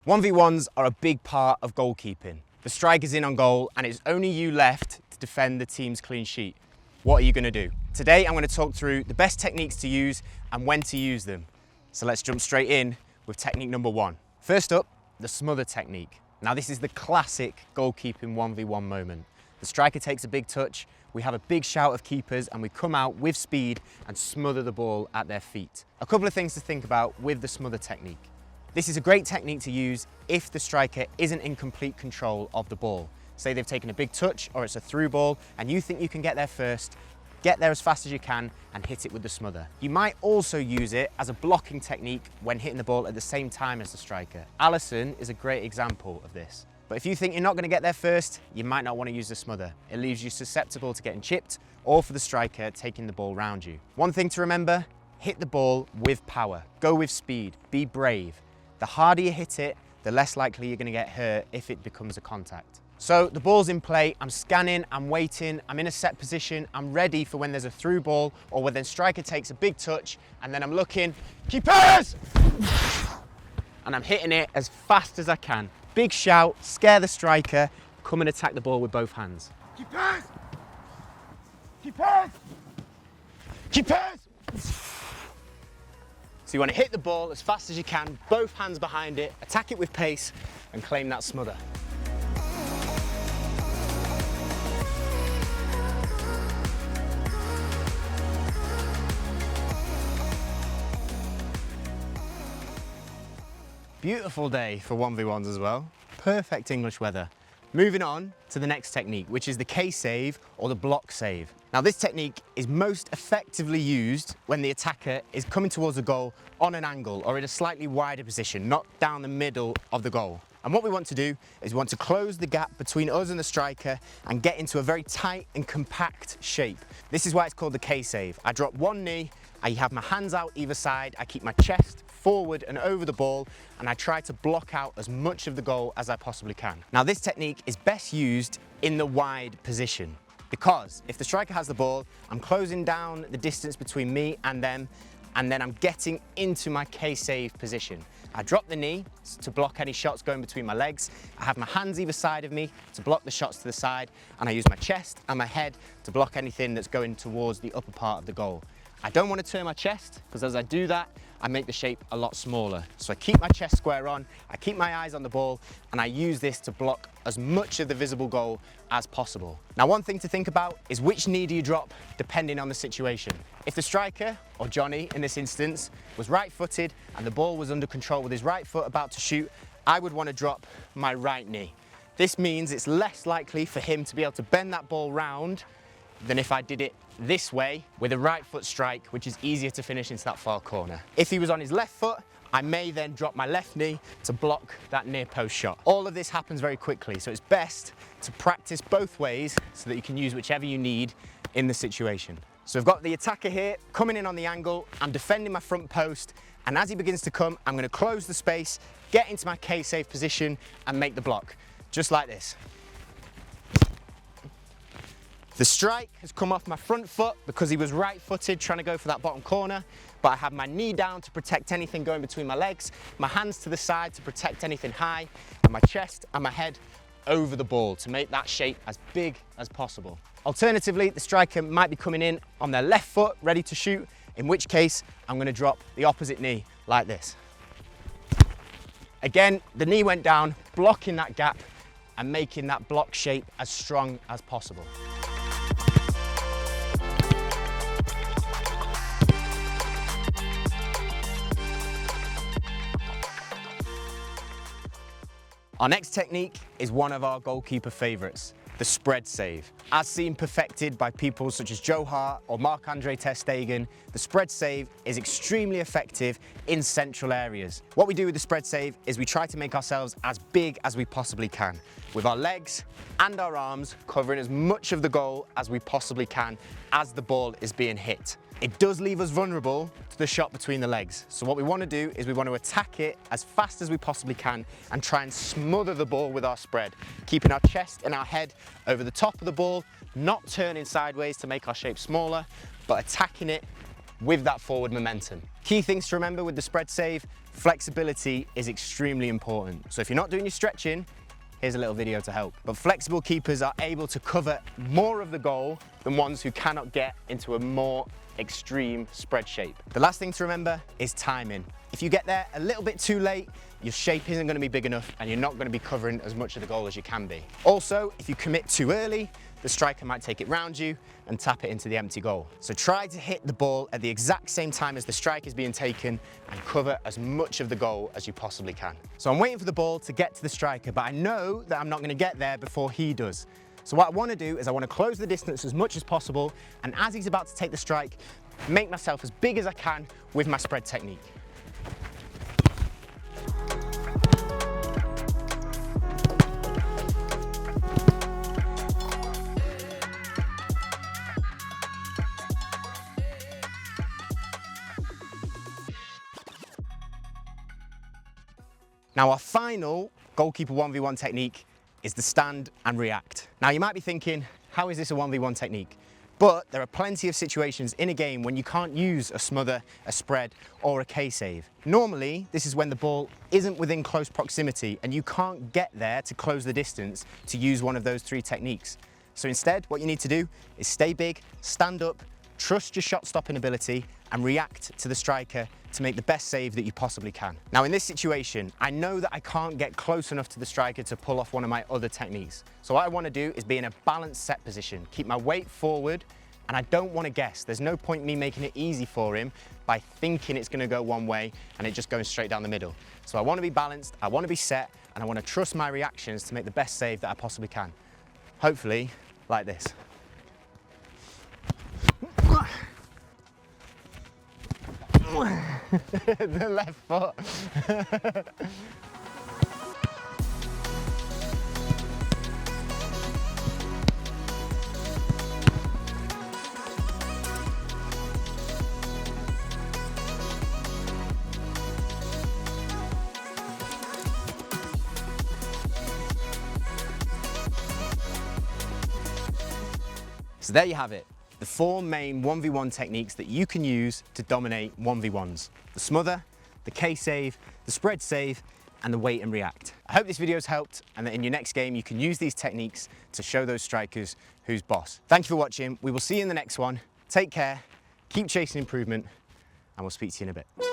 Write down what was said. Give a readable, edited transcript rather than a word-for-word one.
1v1s are a big part of goalkeeping. The striker's in on goal and it's only you left to defend the team's clean sheet. What are you going to do? Today I'm going to talk through the best techniques to use and when to use them. So let's jump straight in with technique number 1. First up, the smother technique. Now this is the classic goalkeeping 1v1 moment. The striker takes a big touch, we have a big shout of keepers and we come out with speed and smother the ball at their feet. A couple of things to think about with the smother technique. This is a great technique to use if the striker isn't in complete control of the ball. Say they've taken a big touch or it's a through ball and you think you can get there first, get there as fast as you can and hit it with the smother. You might also use it as a blocking technique when hitting the ball at the same time as the striker. Alisson is a great example of this. But if you think you're not going to get there first, you might not want to use the smother. It leaves you susceptible to getting chipped or for the striker taking the ball round you. One thing to remember, hit the ball with power. Go with speed, be brave. The harder you hit it, the less likely you're going to get hurt if it becomes a contact. So the ball's in play, I'm scanning, I'm waiting, I'm in a set position, I'm ready for when there's a through ball or when the striker takes a big touch and then I'm looking, keepers! And I'm hitting it as fast as I can. Big shout, scare the striker, come and attack the ball with both hands. Keepers! Keepers! Keepers! So you want to hit the ball as fast as you can, both hands behind it, attack it with pace and claim that smother. Beautiful day for 1v1s as well. Perfect English weather. Moving on to the next technique, which is the K-save or the block save. Now this technique is most effectively used when the attacker is coming towards the goal on an angle or in a slightly wider position, not down the middle of the goal. And what we want to do is we want to close the gap between us and the striker and get into a very tight and compact shape. This is why it's called the K-save. I drop one knee, I have my hands out either side, I keep my chest forward and over the ball and I try to block out as much of the goal as I possibly can. Now this technique is best used in the wide position because if the striker has the ball, I'm closing down the distance between me and them and then I'm getting into my K-save position. I drop the knee to block any shots going between my legs. I have my hands either side of me to block the shots to the side and I use my chest and my head to block anything that's going towards the upper part of the goal. I don't want to turn my chest because as I do that, I make the shape a lot smaller. So I keep my chest square on, I keep my eyes on the ball, and I use this to block as much of the visible goal as possible. Now, one thing to think about is which knee do you drop depending on the situation. If the striker, or Johnny in this instance, was right-footed and the ball was under control with his right foot about to shoot, I would want to drop my right knee. This means it's less likely for him to be able to bend that ball round than if I did it this way with a right foot strike, which is easier to finish into that far corner. If he was on his left foot, I may then drop my left knee to block that near post shot. All of this happens very quickly, so it's best to practice both ways so that you can use whichever you need in the situation. So I've got the attacker here coming in on the angle, I'm defending my front post, and as he begins to come, I'm going to close the space, get into my K-save position and make the block, just like this. The strike has come off my front foot because he was right-footed trying to go for that bottom corner, but I have my knee down to protect anything going between my legs, my hands to the side to protect anything high, and my chest and my head over the ball to make that shape as big as possible. Alternatively, the striker might be coming in on their left foot, ready to shoot, in which case I'm going to drop the opposite knee like this. Again, the knee went down, blocking that gap and making that block shape as strong as possible. Our next technique is one of our goalkeeper favourites, the spread save. As seen perfected by people such as Joe Hart or Marc-Andre ter Stegen, the spread save is extremely effective in central areas. What we do with the spread save is we try to make ourselves as big as we possibly can, with our legs and our arms covering as much of the goal as we possibly can as the ball is being hit. It does leave us vulnerable to the shot between the legs. So what we want to do is we want to attack it as fast as we possibly can and try and smother the ball with our spread, keeping our chest and our head over the top of the ball, not turning sideways to make our shape smaller, but attacking it with that forward momentum. Key things to remember with the spread save, flexibility is extremely important. So if you're not doing your stretching, here's a little video to help. But flexible keepers are able to cover more of the goal than ones who cannot get into a more extreme spread shape. The last thing to remember is timing. If you get there a little bit too late, your shape isn't going to be big enough and you're not going to be covering as much of the goal as you can be. Also, if you commit too early, the striker might take it round you and tap it into the empty goal. So try to hit the ball at the exact same time as the strike is being taken and cover as much of the goal as you possibly can. So I'm waiting for the ball to get to the striker, but I know that I'm not going to get there before he does. So what I want to do is I want to close the distance as much as possible, and as he's about to take the strike, make myself as big as I can with my spread technique. Now our final goalkeeper 1v1 technique is the stand and react. Now you might be thinking, how is this a 1v1 technique? But there are plenty of situations in a game when you can't use a smother, a spread, or a K-save. Normally, this is when the ball isn't within close proximity and you can't get there to close the distance to use one of those three techniques. So instead, what you need to do is stay big, stand up, trust your shot stopping ability, and react to the striker to make the best save that you possibly can. Now in this situation, I know that I can't get close enough to the striker to pull off one of my other techniques. So what I want to do is be in a balanced set position, keep my weight forward, and I don't want to guess. There's no point in me making it easy for him by thinking it's going to go one way and it just goes straight down the middle. So I want to be balanced, I want to be set, and I want to trust my reactions to make the best save that I possibly can. Hopefully, like this. The left foot. So there you have it. The four main 1v1 techniques that you can use to dominate 1v1s. The smother, the K-save, the spread save, and the wait and react. I hope this video's helped and that in your next game you can use these techniques to show those strikers who's boss. Thank you for watching. We will see you in the next one. Take care, keep chasing improvement, and we'll speak to you in a bit.